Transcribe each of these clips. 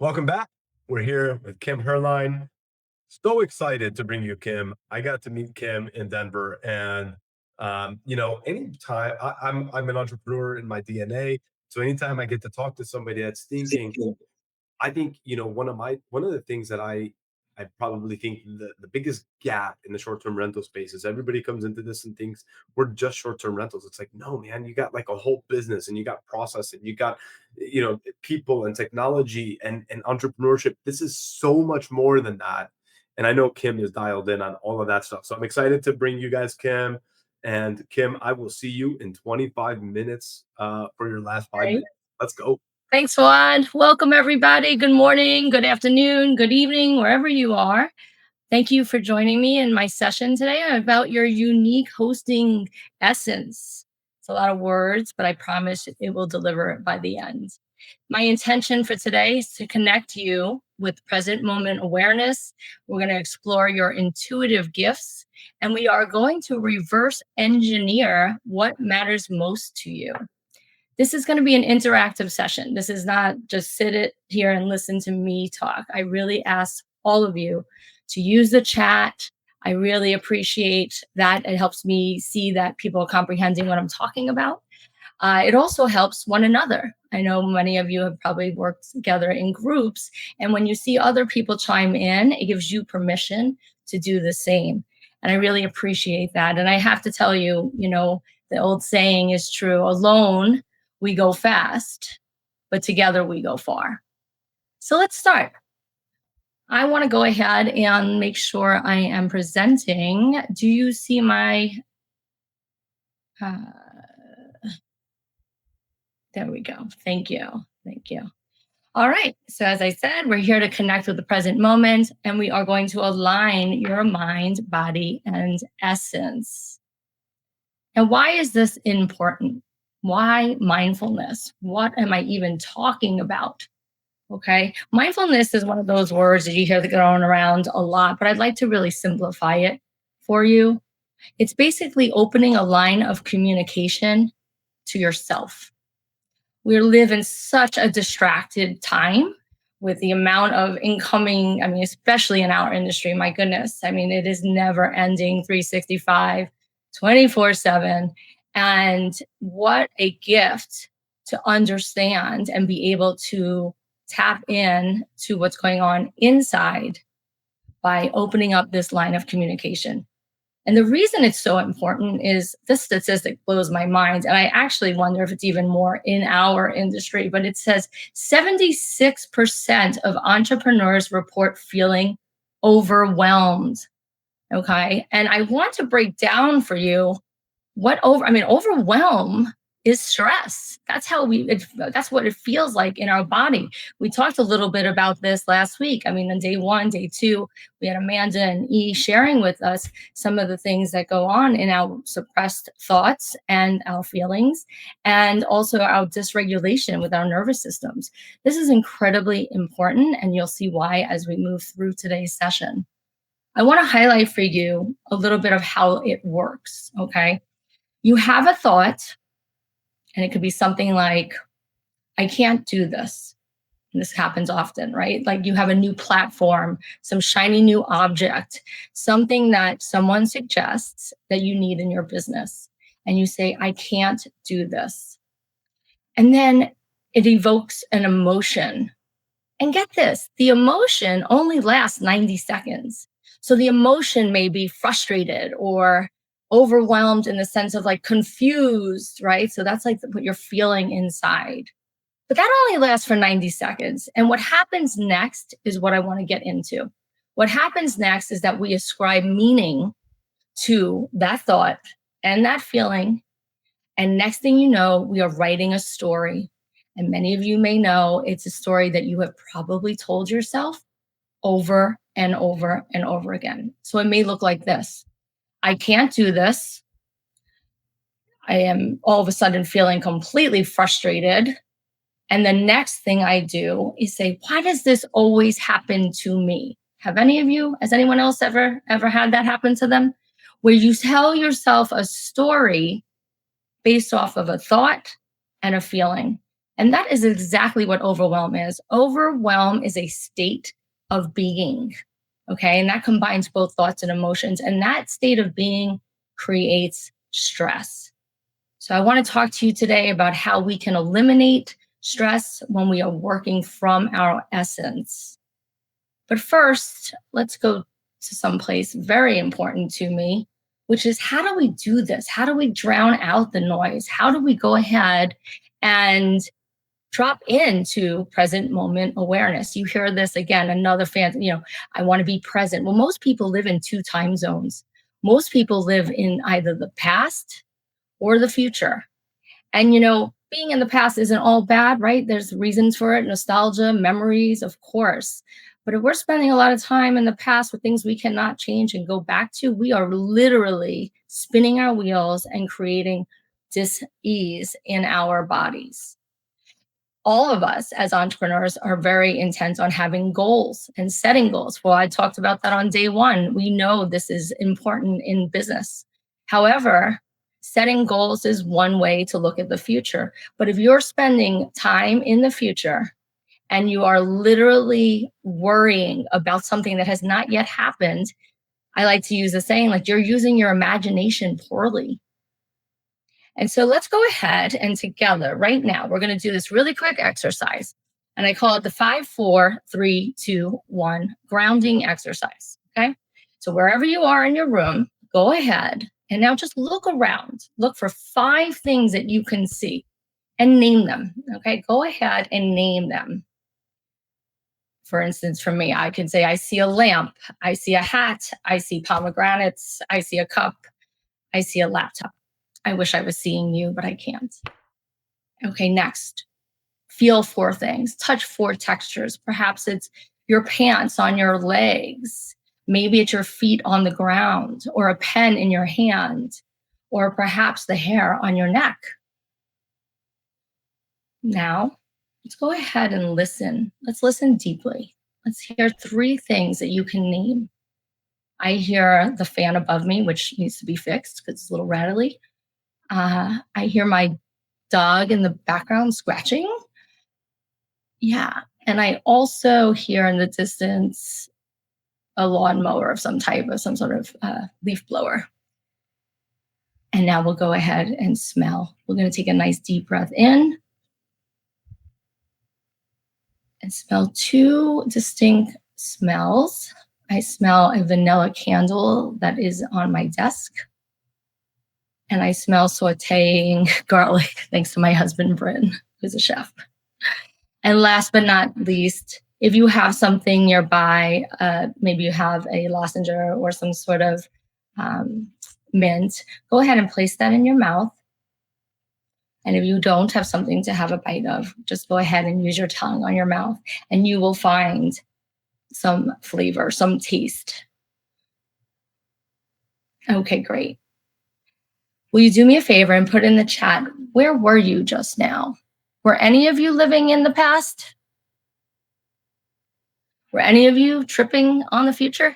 Welcome back. We're here with Kim Herrlein. So excited to bring you Kim. I got to meet Kim in Denver, and anytime I'm an entrepreneur in my DNA, so anytime I get to talk to somebody that's thinking, I think, one of the things that I probably think the biggest gap in the short-term rental space is everybody comes into this and thinks we're just short-term rentals. It's like, no, man, you got like a whole business and you got process and you got, people and technology and entrepreneurship. This is so much more than that. And I know Kim is dialed in on all of that stuff. So I'm excited to bring you guys Kim. And Kim, I will see you in 25 minutes for your last 5 minutes. Let's go. Thanks, Juan. Welcome, everybody. Good morning, good afternoon, good evening, wherever you are. Thank you for joining me in my session today about your unique hosting essence. It's a lot of words, but I promise it will deliver it by the end. My intention for today is to connect you with present moment awareness. We're going to explore your intuitive gifts, and we are going to reverse engineer what matters most to you. This is going to be an interactive session. This is not just sit it here and listen to me talk. I really ask all of you to use the chat. I really appreciate that. It helps me see that people are comprehending what I'm talking about. It also helps one another. I know many of you have probably worked together in groups, and when you see other people chime in, it gives you permission to do the same. And I really appreciate that. And I have to tell you, the old saying is true: alone, we go fast, but together we go far. So let's start. I want to go ahead and make sure I am presenting. Do you see my, there we go. Thank you. Thank you. All right. So as I said, we're here to connect with the present moment, and we are going to align your mind, body, and essence. And why is this important? Why mindfulness? What am I even talking about? Okay. Mindfulness is one of those words that you hear thrown around a lot, but I'd like to really simplify it for you. It's basically opening a line of communication to yourself. We live in such a distracted time with the amount of incoming, especially in our industry, my goodness. It is never ending, 365, 24/7. And what a gift to understand and be able to tap in to what's going on inside by opening up this line of communication. And the reason it's so important is this statistic blows my mind. And I actually wonder if it's even more in our industry, but it says 76% of entrepreneurs report feeling overwhelmed. Okay. And I want to break down for you overwhelm is stress. That's that's what it feels like in our body. We talked a little bit about this last week. On day 1, day 2, we had Amanda and E sharing with us some of the things that go on in our suppressed thoughts and our feelings, and also our dysregulation with our nervous systems. This is incredibly important, and you'll see why as we move through today's session. I want to highlight for you a little bit of how it works, okay? You have a thought, and it could be something like, I can't do this. And this happens often, right? Like you have a new platform, some shiny new object, something that someone suggests that you need in your business. And you say, I can't do this. And then it evokes an emotion. And get this, the emotion only lasts 90 seconds. So the emotion may be frustrated or overwhelmed in the sense of like confused, right? So that's like what you're feeling inside. But that only lasts for 90 seconds. And what happens next is what I want to get into. What happens next is that we ascribe meaning to that thought and that feeling. And next thing you know, we are writing a story. And many of you may know it's a story that you have probably told yourself over and over and over again. So it may look like this. I can't do this. I am all of a sudden feeling completely frustrated. And the next thing I do is say, why does this always happen to me? Has anyone else ever had that happen to them? Where you tell yourself a story based off of a thought and a feeling. And that is exactly what overwhelm is. Overwhelm is a state of being. Okay. And that combines both thoughts and emotions. And that state of being creates stress. So I want to talk to you today about how we can eliminate stress when we are working from our essence. But first, let's go to someplace very important to me, which is how do we do this? How do we drown out the noise? How do we go ahead and drop into present moment awareness? You hear this again, another fan, I want to be present. Well, most people live in two time zones. Most people live in either the past or the future. And, being in the past isn't all bad, right? There's reasons for it, nostalgia, memories, of course. But if we're spending a lot of time in the past with things we cannot change and go back to, we are literally spinning our wheels and creating dis-ease in our bodies. All of us as entrepreneurs are very intent on having goals and setting goals. Well, I talked about that on day one. We know this is important in business. However, setting goals is one way to look at the future. But if you're spending time in the future and you are literally worrying about something that has not yet happened, I like to use the saying, like, you're using your imagination poorly. And so let's go ahead and together right now, we're going to do this really quick exercise. And I call it the 5, 4, 3, 2, 1 grounding exercise. Okay. So wherever you are in your room, go ahead and now just look around. Look for 5 things that you can see and name them. Okay. Go ahead and name them. For instance, for me, I can say, I see a lamp, I see a hat, I see pomegranates, I see a cup, I see a laptop. I wish I was seeing you, but I can't. Okay, next. Feel 4 things. Touch 4 textures. Perhaps it's your pants on your legs. Maybe it's your feet on the ground, or a pen in your hand, or perhaps the hair on your neck. Now, let's go ahead and listen. Let's listen deeply. Let's hear 3 things that you can name. I hear the fan above me, which needs to be fixed because it's a little rattly. I hear my dog in the background scratching. Yeah. And I also hear in the distance a lawnmower of some type, of some sort of leaf blower. And now we'll go ahead and smell. We're going to take a nice deep breath in and smell 2 distinct smells. I smell a vanilla candle that is on my desk. And I smell sauteing garlic, thanks to my husband, Bryn, who's a chef. And last but not least, if you have something nearby, maybe you have a lozenge or some sort of mint, go ahead and place that in your mouth. And if you don't have something to have a bite of, just go ahead and use your tongue on your mouth, and you will find some flavor, some taste. Okay, great. Will you do me a favor and put in the chat, where were you just now? Were any of you living in the past? Were any of you tripping on the future?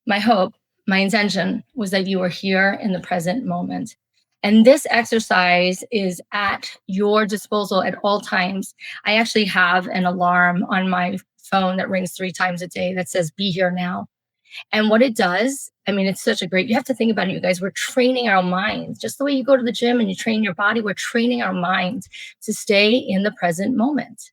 My hope, my intention was that you were here in the present moment. And this exercise is at your disposal at all times. I actually have an alarm on my phone that rings 3 times a day that says, be here now. And what it does, it's such a great, you have to think about it, you guys, we're training our minds. Just the way you go to the gym and you train your body, we're training our minds to stay in the present moment.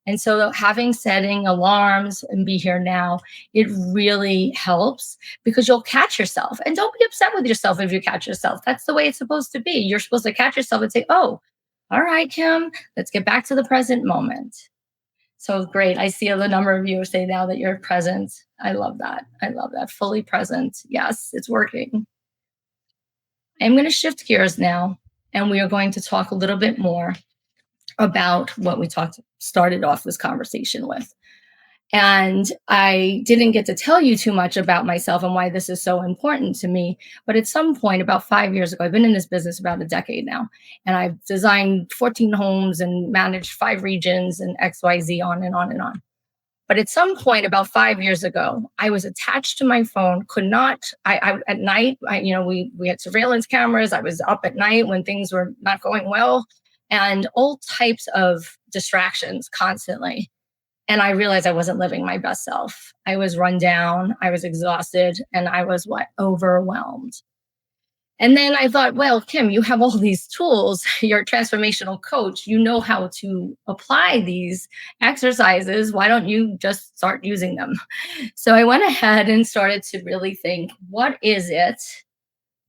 And so setting alarms and be here now, it really helps because you'll catch yourself. And don't be upset with yourself if you catch yourself. That's the way it's supposed to be. You're supposed to catch yourself and say, oh, all right, Kim, let's get back to the present moment. So great. I see the number of you say now that you're present. I love that. I love that. Fully present. Yes, it's working. I'm going to shift gears now, and we are going to talk a little bit more about what we started off this conversation with. And I didn't get to tell you too much about myself and why this is so important to me. But at some point, about 5 years ago, I've been in this business about a decade now, and I've designed 14 homes and managed 5 regions and XYZ, on and on and on. But at some point, about 5 years ago, I was attached to my phone, could not, at night, we had surveillance cameras. I was up at night when things were not going well. and all types of distractions constantly. And I realized I wasn't living my best self. I was run down, I was exhausted, and I was what? Overwhelmed. And then I thought, well, Kim, you have all these tools. You're a transformational coach. You know how to apply these exercises. Why don't you just start using them? So I went ahead and started to really think, what is it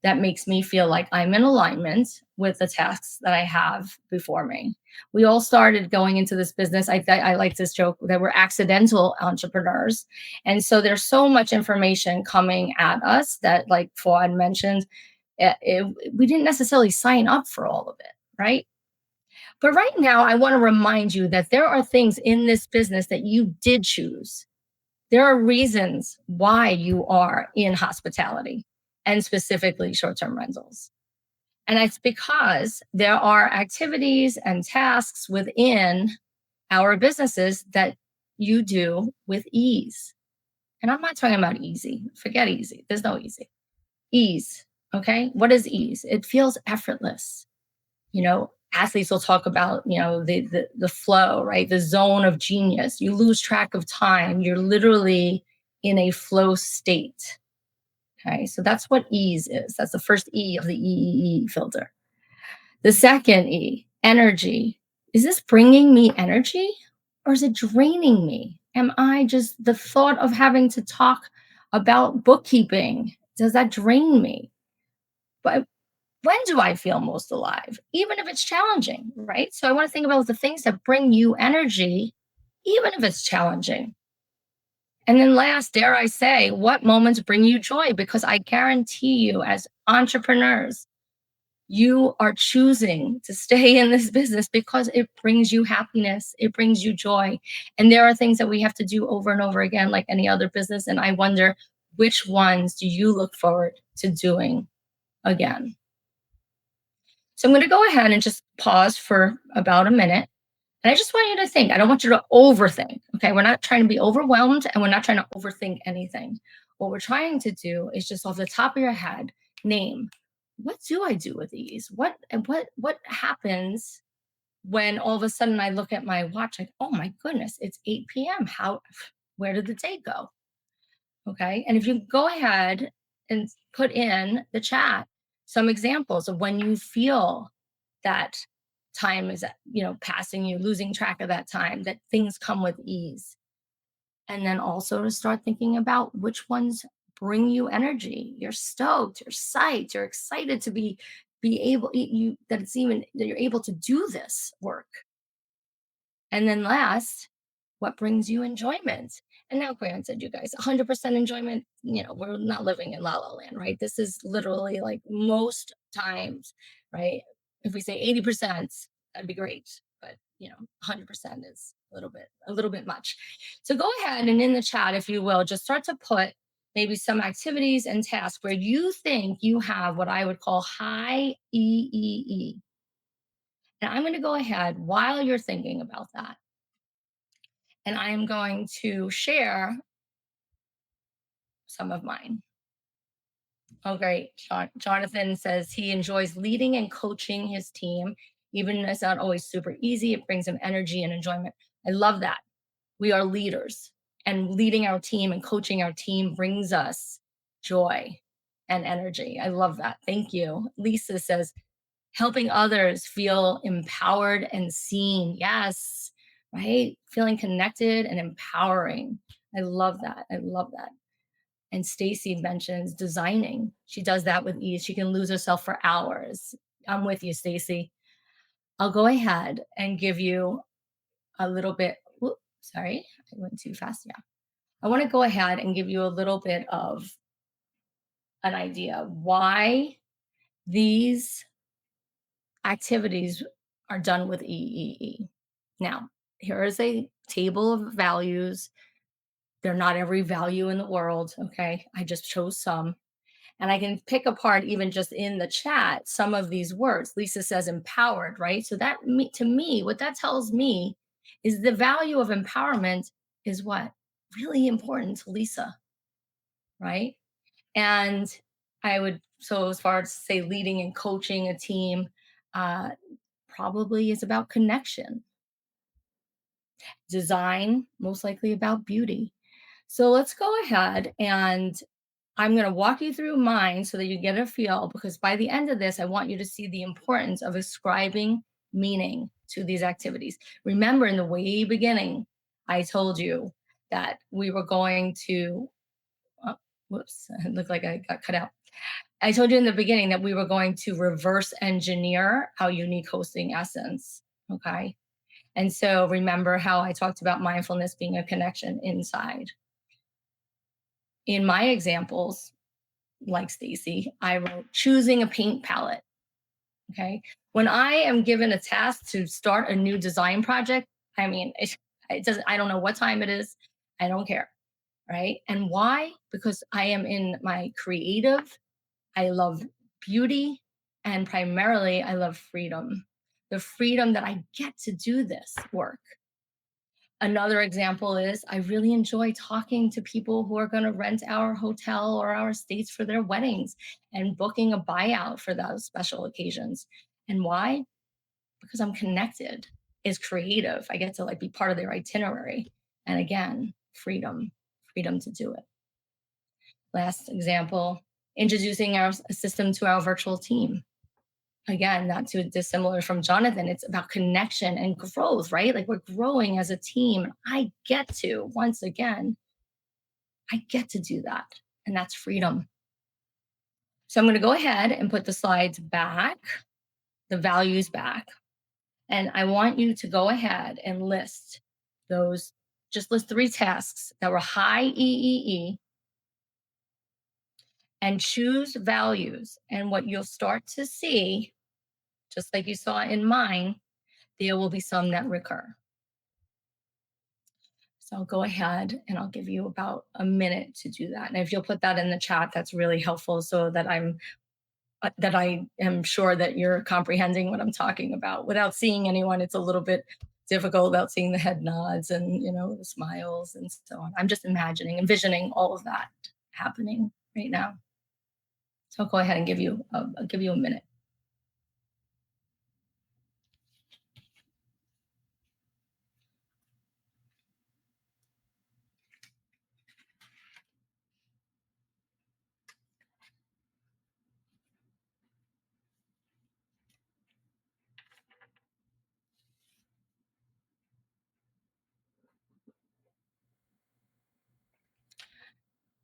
that makes me feel like I'm in alignment with the tasks that I have before me? We all started going into this business. I like this joke that we're accidental entrepreneurs. And so there's so much information coming at us that, like Fuad mentioned, we didn't necessarily sign up for all of it, right? But right now, I want to remind you that there are things in this business that you did choose. There are reasons why you are in hospitality and specifically short term rentals. And it's because there are activities and tasks within our businesses that you do with ease. And I'm not talking about easy, forget easy. There's no easy. Ease. Okay. What is ease? It feels effortless. Athletes will talk about, the flow, right? The zone of genius. You lose track of time. You're literally in a flow state. Okay. So that's what ease is. That's the first E of the EEE filter. The second E, energy. Is this bringing me energy or is it draining me? Am I just the thought of having to talk about bookkeeping? Does that drain me? But when do I feel most alive? Even if it's challenging, right? So I want to think about the things that bring you energy, even if it's challenging. And then last, dare I say, what moments bring you joy? Because I guarantee you, as entrepreneurs, you are choosing to stay in this business because it brings you happiness, it brings you joy. And there are things that we have to do over and over again, like any other business. And I wonder, which ones do you look forward to doing again? So I'm going to go ahead and just pause for about a minute. And I just want you to think. I don't want you to overthink. Okay. We're not trying to be overwhelmed and we're not trying to overthink anything. What we're trying to do is just off the top of your head, name, what do I do with these? What happens when all of a sudden I look at my watch like, oh my goodness, it's 8 p.m. Where did the day go? Okay. And if you go ahead and put in the chat some examples of when you feel that time is, passing you, losing track of that time, that things come with ease. And then also to start thinking about which ones bring you energy. You're stoked, you're psyched, you're excited to be able you that it's even that you're able to do this work. And then last, what brings you enjoyment? And now, granted, you guys, 100% enjoyment, we're not living in La La Land, right? This is literally like most times, right? If we say 80%, that'd be great. But, 100% is a little bit much. So go ahead and in the chat, if you will, just start to put maybe some activities and tasks where you think you have what I would call high EEE. Now, I'm going to go ahead while you're thinking about that. And I'm going to share some of mine. Oh, great. Jonathan says he enjoys leading and coaching his team. Even if it's not always super easy, it brings him energy and enjoyment. I love that. We are leaders, and leading our team and coaching our team brings us joy and energy. I love that. Thank you. Lisa says, helping others feel empowered and seen. Yes, right? Feeling connected and empowering. I love that. I love that. And Stacy mentions designing. She does that with ease. She can lose herself for hours. I'm with you, Stacy. I'll go ahead and give you a little bit. Whoop, sorry, I went too fast. Yeah. I want to go ahead and give you a little bit of an idea why these activities are done with EEE. Now, here is a table of values. They're not every value in the world. Okay. I just chose some. And I can pick apart even just in the chat some of these words. Lisa says empowered, right? So to me, what that tells me is the value of empowerment is what? Really important to Lisa, right? And so as far as say leading and coaching a team, uh, probably is about connection. Design, most likely about beauty. So let's go ahead and I'm going to walk you through mine so that you get a feel, because by the end of this, I want you to see the importance of ascribing meaning to these activities. Remember, in the way beginning, I told you that we were going to, uh, whoops, it looked like I got cut out. I told you in the beginning that we were going to reverse engineer our unique hosting essence. Okay. And so remember how I talked about mindfulness being a connection inside. In my examples, like Stacy, I wrote choosing a paint palette. Okay. When I am given a task to start a new design project, I mean, it doesn't, I don't know what time it is. I don't care. Right. And why? Because I am in my creative, I love beauty, and primarily I love freedom. The freedom that I get to do this work. Another example is I really enjoy talking to people who are going to rent our hotel or our estates for their weddings and booking a buyout for those special occasions. And why? Because I'm connected. Is creative. I get to like be part of their itinerary. And again, freedom, freedom to do it. Last example, introducing our system to our virtual team. Again, not too dissimilar from Jonathan. It's about connection and growth, right? Like we're growing as a team. I get to, once again, I get to do that. And that's freedom. So I'm going to go ahead and put the slides back, the values back. And I want you to go ahead and list those, just list 3 tasks that were high EEE and choose values. And what you'll start to see, just like you saw in mine, there will be some that recur. So I'll go ahead and I'll give you about a minute to do that. And if you'll put that in the chat, that's really helpful so that I am sure that you're comprehending what I'm talking about. Without seeing anyone, it's a little bit difficult without seeing the head nods and the smiles and so on. I'm just envisioning all of that happening right now. So I'll go ahead and I'll give you a minute.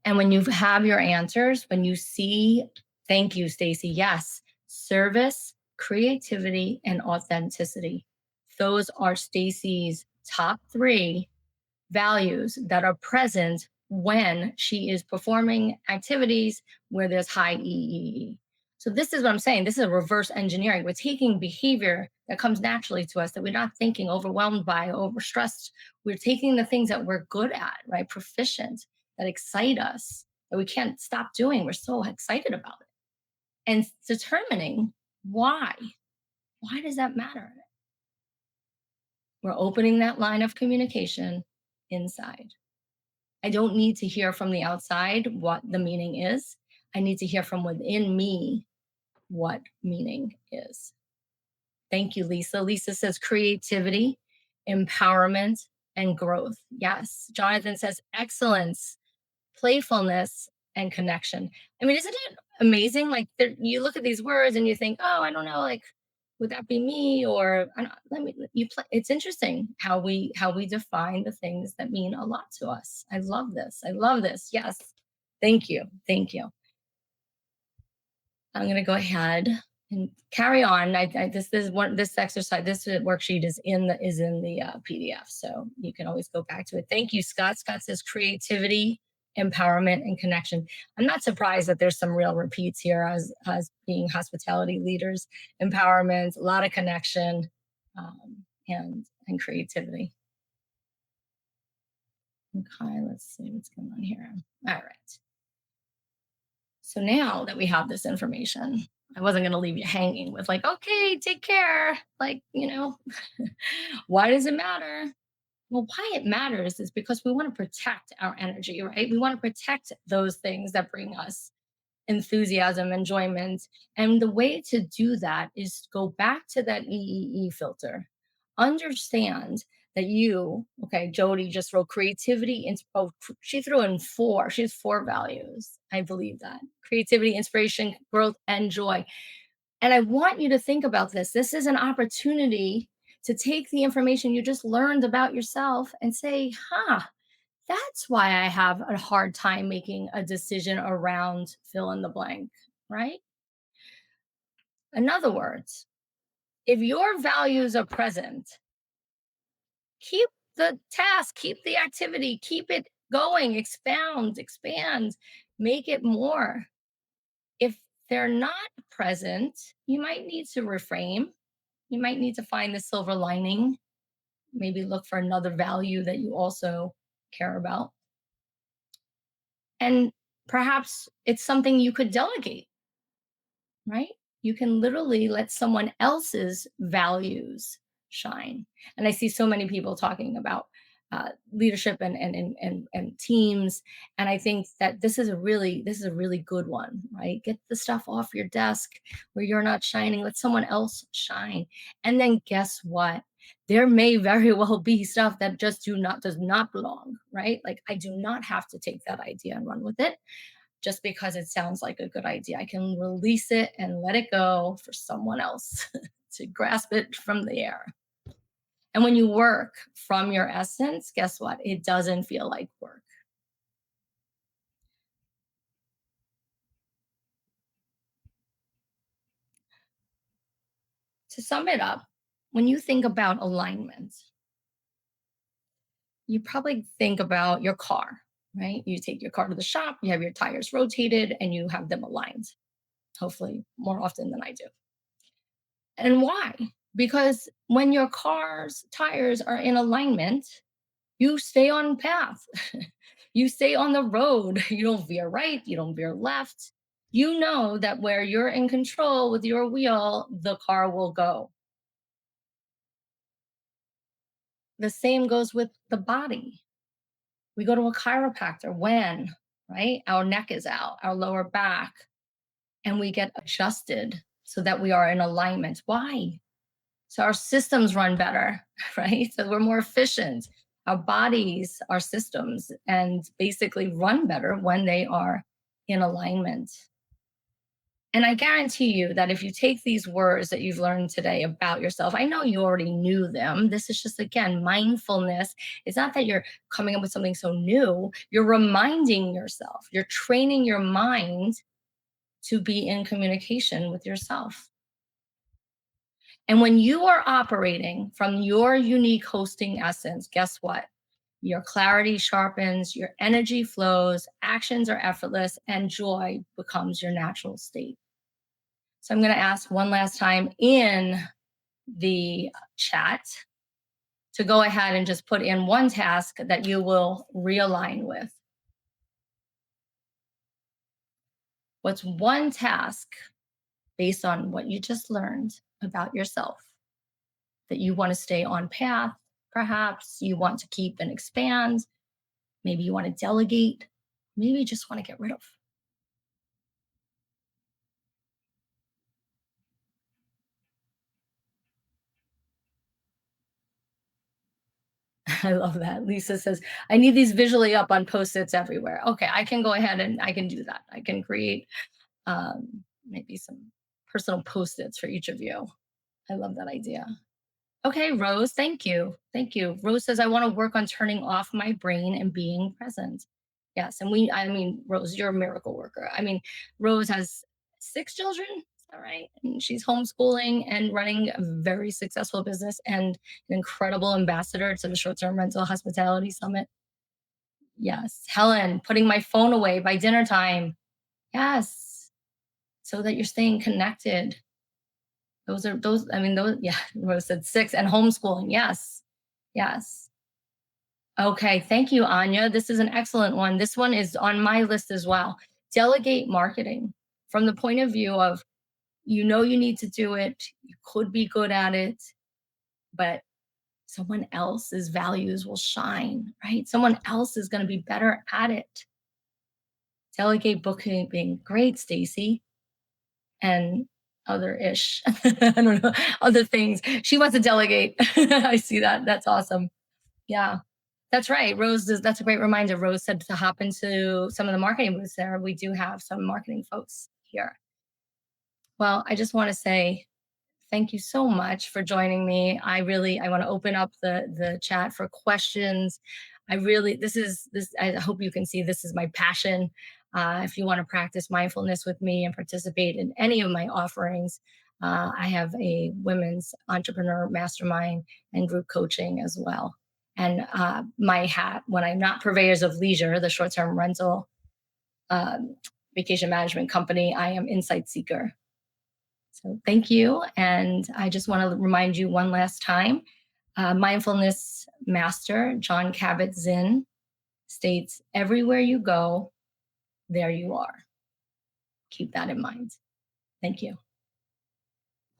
And when you have your answers, when you see, thank you, Stacy. Yes, service, creativity, and authenticity. Those are Stacy's top 3 values that are present when she is performing activities where there's high EEE. So this is what I'm saying. This is a reverse engineering. We're taking behavior that comes naturally to us that we're not thinking, overwhelmed by, overstressed. We're taking the things that we're good at, right? Proficient, that excite us, that we can't stop doing. We're so excited about it. And determining why. Why does that matter? We're opening that line of communication inside. I don't need to hear from the outside what the meaning is. I need to hear from within me what meaning is. Thank you, Lisa. Lisa says creativity, empowerment, and growth. Yes. Jonathan says excellence, playfulness, and connection. I mean, isn't it amazing? Like you look at these words and you think, oh, I don't know, like would that be me? Or I don't, let me you play. It's interesting how we define the things that mean a lot to us. I love this. I love this. Yes. Thank you. Thank you. I'm going to go ahead and carry on. This exercise, this worksheet is in the PDF, so you can always go back to it. Thank you, Scott. Scott says creativity, empowerment, and connection. I'm not surprised that there's some real repeats here as being hospitality leaders. Empowerment, a lot of connection, and creativity. Okay, let's see what's going on here. All right. So now that we have this information, I wasn't going to leave you hanging with like, okay, take care. Like, why does it matter? Well, why it matters is because we want to protect our energy, right? We want to protect those things that bring us enthusiasm, enjoyment. And the way to do that is go back to that EEE filter. Understand that you, okay, Jody just wrote creativity, she threw in four, she has four values. I believe that creativity, inspiration, growth, and joy. And I want you to think about this. This is an opportunity to take the information you just learned about yourself and say, huh, that's why I have a hard time making a decision around fill in the blank, right? In other words, if your values are present, keep the task, keep the activity, keep it going, expand, make it more. If they're not present, you might need to reframe. You might need to find the silver lining, maybe look for another value that you also care about. And perhaps it's something you could delegate, right? You can literally let someone else's values shine. And I see so many people talking about leadership and teams, and I think that this is a really good one, right? Get the stuff off your desk where you're not shining. Let someone else shine, and then guess what? There may very well be stuff that just does not belong, right? Like I do not have to take that idea and run with it just because it sounds like a good idea. I can release it and let it go for someone else to grasp it from the air. And when you work from your essence, guess what? It doesn't feel like work. To sum it up, when you think about alignment, you probably think about your car, right? You take your car to the shop, you have your tires rotated, and you have them aligned, hopefully more often than I do. And why? Because when your car's tires are in alignment, you stay on path. You stay on the road. You don't veer right, you don't veer left. You know that where you're in control with your wheel, the car will go. The same goes with the body. We go to a chiropractor when, right? Our neck is out, our lower back, and we get adjusted so that we are in alignment. Why? So our systems run better, right? So we're more efficient. Our bodies, our systems, and basically run better when they are in alignment. And I guarantee you that if you take these words that you've learned today about yourself, I know you already knew them. This is just, again, mindfulness. It's not that you're coming up with something so new, you're reminding yourself, you're training your mind to be in communication with yourself. And when you are operating from your unique hosting essence, guess what? Your clarity sharpens, your energy flows, actions are effortless, and joy becomes your natural state. So I'm going to ask one last time in the chat to go ahead and just put in one task that you will realign with. What's one task based on what you just learned about yourself that you want to stay on path? Perhaps you want to keep and expand. Maybe you want to delegate. Maybe you just want to get rid of. I love that. Lisa says, I need these visually up on post-its everywhere. Okay, I can go ahead and I can do that. I can create maybe some personal post-its for each of you. I love that idea. Okay, Rose, thank you. Thank you. Rose says, I want to work on turning off my brain and being present. Yes. And I mean, Rose, you're a miracle worker. I mean, Rose has six children. Is that right? And she's homeschooling and running a very successful business and an incredible ambassador to the Short Term Rental Hospitality Summit. Yes. Helen, putting my phone away by dinner time. Yes. So that you're staying connected. I mean, yeah, Rose said six and homeschooling. Yes. Yes. Okay. Thank you, Anya. This is an excellent one. This one is on my list as well. Delegate marketing from the point of view of, you know, you need to do it. You could be good at it, but someone else's values will shine, right? Someone else is going to be better at it. Delegate bookkeeping. Great, Stacy. And other ish. I don't know, other things. She wants to delegate. I see that. That's awesome. Yeah. That's right. Rose does, that's a great reminder. Rose said to hop into some of the marketing booths there. We do have some marketing folks here. Well, I just want to say thank you so much for joining me. I want to open up the chat for questions. I really this I hope you can see this is my passion. If you want to practice mindfulness with me and participate in any of my offerings, I have a women's entrepreneur mastermind and group coaching as well. And my hat, when I'm not purveyors of leisure, the short-term rental um, vacation management company, I am insight seeker. So thank you. And I just want to remind you one last time, mindfulness master John Kabat-Zinn states, everywhere you go, there you are. Keep that in mind. Thank you.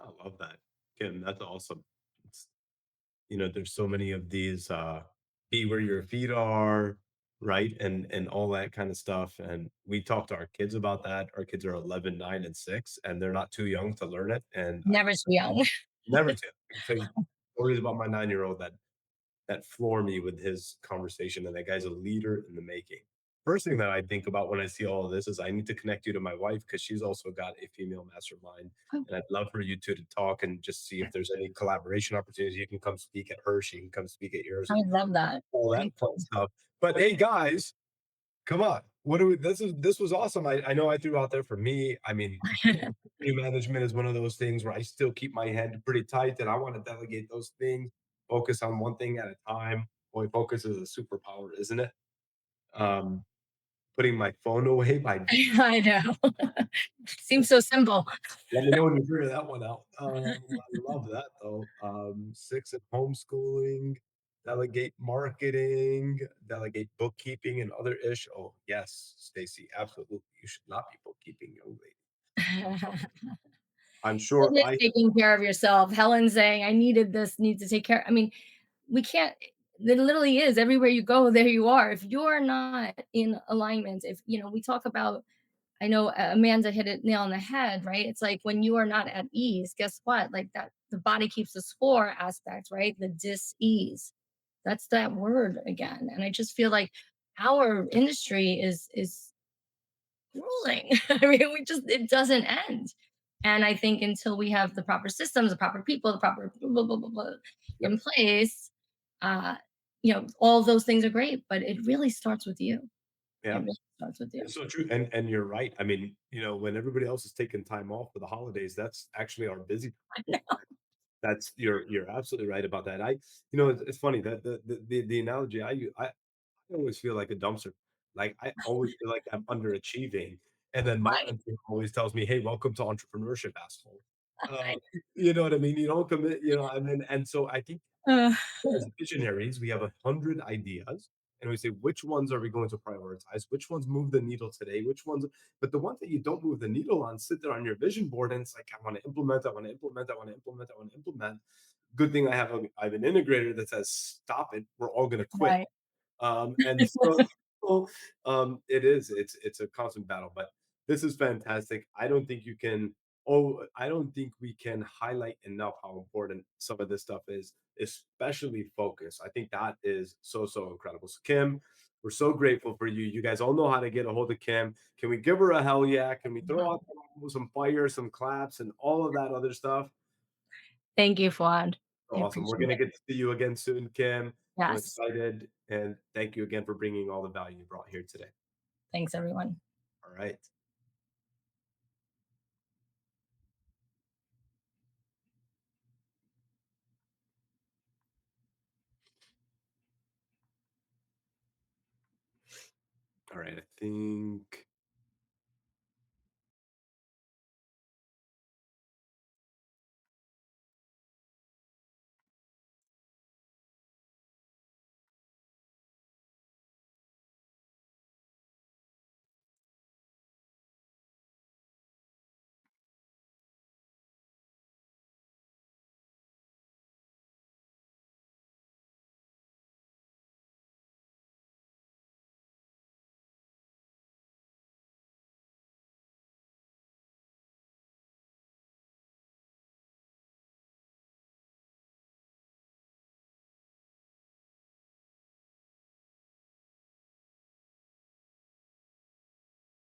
I love that, Kim. That's awesome. It's, there's so many of these be where your feet are, right? And all that kind of stuff. And we talk to our kids about that. Our kids are 11, 9, and 6, and they're not too young to learn it. And I Never too young. never too. I can tell you stories about my 9-year-old that floor me with his conversation, and that guy's a leader in the making. First thing that I think about when I see all of this is I need to connect you to my wife because she's also got a female mastermind, and I'd love for you two to talk and just see if there's any collaboration opportunities. You can come speak at her, she can come speak at yours, I love that. all that Thank fun stuff. But hey, guys, come on. What do we this was awesome. I know I threw out there for me. I mean, you. new management is one of those things where I still keep my head pretty tight and I want to delegate those things, focus on one thing at a time. Boy, focus is a superpower, isn't it? Um, putting my phone away by I know. Seems so simple. let me know when you figure that one out. I love that though. 6 at homeschooling, delegate marketing, delegate bookkeeping and other ish. Oh, yes, Stacy, absolutely. You should not be bookkeeping, young lady. I'm sure Isn't it I taking care of yourself? Helen saying, I needed this, need to take care. I mean, we can't, it literally is everywhere you go, there you are. If you're not in alignment, if, we talk about, I know Amanda hit it nail on the head, right? It's like when you are not at ease, guess what? Like that, the body keeps the score aspect, right? The dis-ease. That's that word again. And I just feel like our industry is grueling. I mean, it doesn't end. And I think until we have the proper systems, the proper people, the proper blah, blah, blah, blah, yep, in place, uh, all of those things are great, but it really starts with you. It yeah. really starts with you. It's so true, and you're right. I mean, when everybody else is taking time off for the holidays, that's actually our busy. That's you're absolutely right about that. It's funny that the analogy I always feel like a dumpster. Like I always feel like I'm underachieving, and then my Right. mentor always tells me, "Hey, welcome to entrepreneurship, asshole." Uh, I you know what I mean? You don't commit, and so I think uh, as visionaries, we have 100 ideas, and we say, which ones are we going to prioritize? Which ones move the needle today? Which ones? But the ones that you don't move the needle on sit there on your vision board, and it's like, I want to implement, I want to implement, I want to implement, I want to implement. Good thing I have an integrator that says, stop it. We're all going to quit. right. And so it's a constant battle, but this is fantastic. I don't think we can highlight enough how important some of this stuff is, especially focus. I think that is so incredible. So Kim, we're so grateful for you. You guys all know how to get a hold of Kim. Can we give her a hell yeah? Can we throw out some fire, some claps, and all of that other stuff? Thank you, Fuad. I Awesome. We're appreciate gonna it. get to see you again soon, Kim. I'm Yes. excited, and thank you again for bringing all the value you brought here today. Thanks, everyone. All right. All right. I think